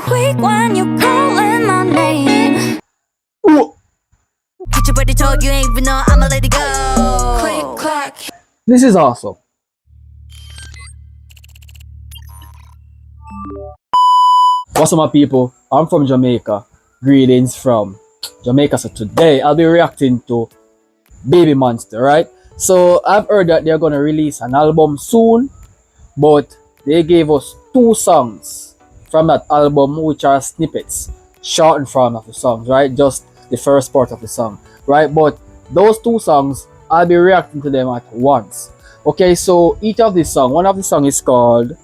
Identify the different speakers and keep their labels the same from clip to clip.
Speaker 1: weak when you calling my name. Hit your body talk, you ain't even know I'ma let it go. Click, clack.
Speaker 2: This is awesome. What's up, my people? I'm from Jamaica. Greetings from Jamaica. So today I'll be reacting to BABYMONSTER, right? So I've heard that they're gonna release an album soon, but they gave us 2 songs from that album, which are snippets, shortened form of the songs, right? Just the first part of the song, right? But those 2 songs, I'll be reacting to them at once. Okay, so each of these songs, one of the songs is called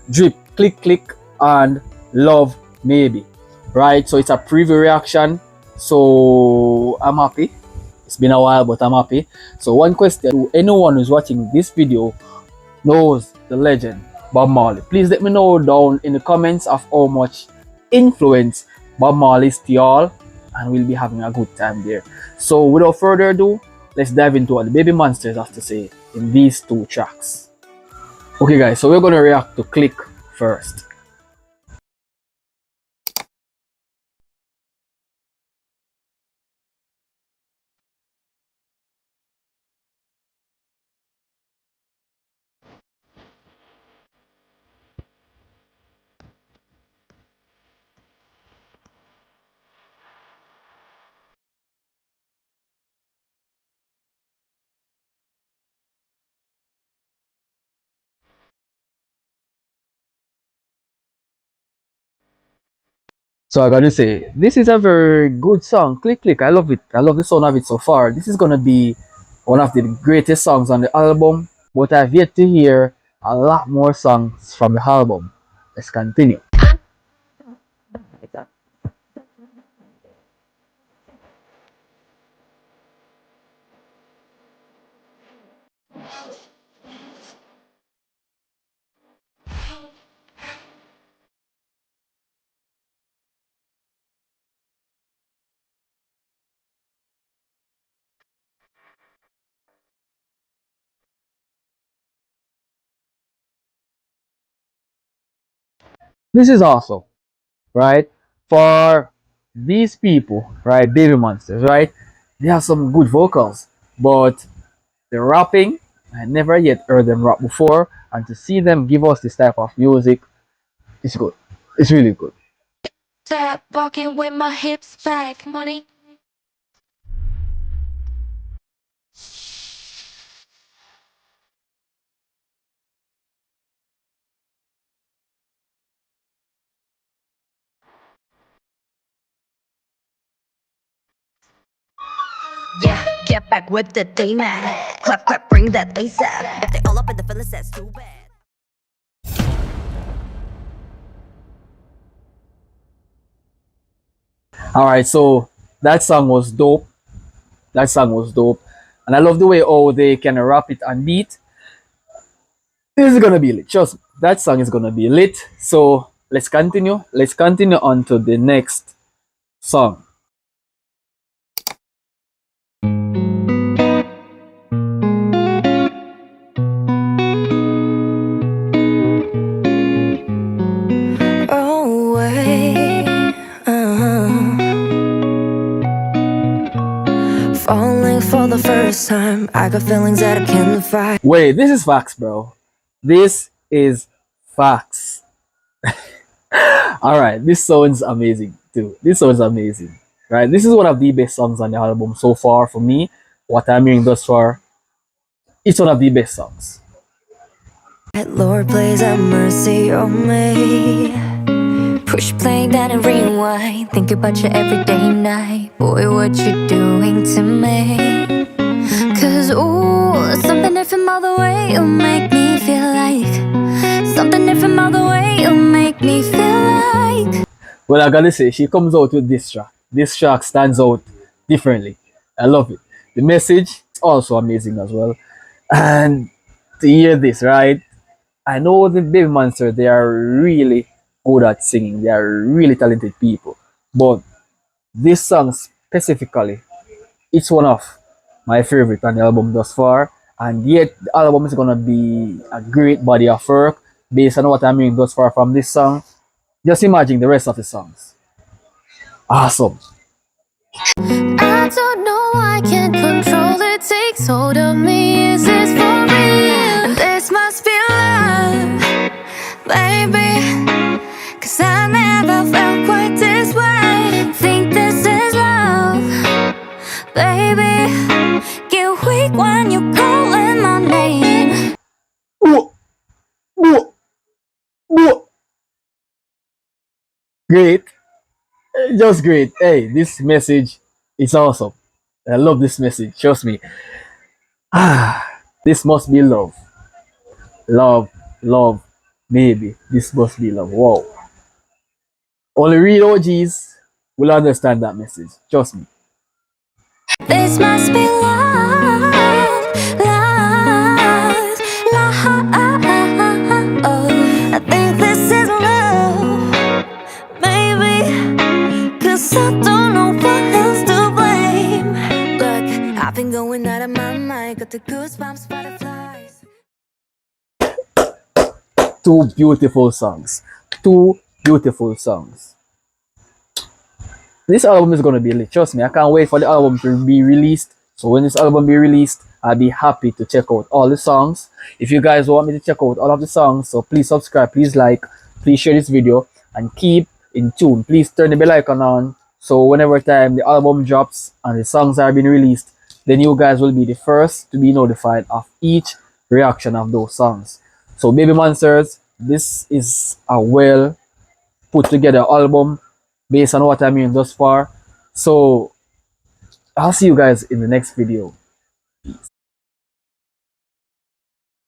Speaker 2: Drip, Click Click, and Love Maybe, right? So it's a preview reaction. So I'm happy. It's been a while, but I'm happy. So one question to anyone who's watching this video knows the legend Bob Marley. Please let me know down in the comments of how much influence Bob Marley is to y'all, and we'll be having a good time there. So without further ado, let's dive into what the BABYMONSTERs have to say in these 2 tracks. Okay guys, so we're gonna react to Click first. So I gotta say, this is a very good song. Click Click, I love it. I love the sound of it so far. This is gonna be one of the greatest songs on the album, but I've yet to hear a lot more songs from the album. Let's continue. This is awesome, right? For these people, right, BABYMONSTERs, right? They have some good vocals, but the rapping, I never yet heard them rap before, and to see them give us this type of music, it's good. It's really good.
Speaker 1: Stop walking with my hips back, money. Yeah, get back with the demon. Clap, clap, bring that bass up. If they all up in the feelings, that's too bad.
Speaker 2: All right, so that song was dope. That song was dope, and I love the way how they can rap it and beat. This is gonna be lit. Trust me, that song is gonna be lit. So let's continue. Let's continue on to the next song.
Speaker 1: Oh, wait. Falling for the first time. I got feelings that I can't fight.
Speaker 2: Wait, this is facts, bro. This is facts. All right, this sounds amazing too. This sounds amazing, right? This is one of the best songs on the album so far for me. What I'm hearing thus far, it's one of the best songs.
Speaker 1: Lord, please have mercy on me. Push play down and rewind. Think about you every day night. Boy, what you doing to me? Cause ooh, something different all the way. You'll make me feel like something different all the way. You'll make me feel like.
Speaker 2: Well, I gotta say, she comes out with this track. This track stands out differently. I love it. The message is also amazing as well. And to hear this, right? I know the BABYMONSTER, they are really good at singing. They are really talented people. But this song specifically, it's one of my favorite on the album thus far. And yet, the album is gonna be a great body of work based on what I'm hearing thus far from this song. Just imagine the rest of the songs. Awesome.
Speaker 1: I don't know, I can't control it. Takes hold of me, is this for real? This must be love, baby. Cause I never felt quite this way. Think this is love, baby. Get weak when you're calling my name.
Speaker 2: Whoa, whoa, whoa. Great. Just great. Hey, this message is awesome. I love this message. Trust me. This must be love. Love, love, baby. This must be love. Wow. Only real OGs will understand that message. Trust me.
Speaker 1: This must be love, love, love. Oh, I think this is love, baby. Cause I don't know what else to blame. Look, I've been going out of my mind. Got the goosebumps, butterflies.
Speaker 2: Two beautiful songs. Two beautiful songs. This album is gonna be lit. Trust me, I can't wait for the album to be released. So when this album be released, I'll be happy to check out all the songs. If you guys want me to check out all of the songs, so please subscribe, please like, please share this video, and keep in tune. Please turn the bell icon on, so whenever time the album drops and the songs are being released, then you guys will be the first to be notified of each reaction of those songs. So Baby Monsters, this is a well put together album based on what I'm hearing thus far. So I'll see you guys in the next video.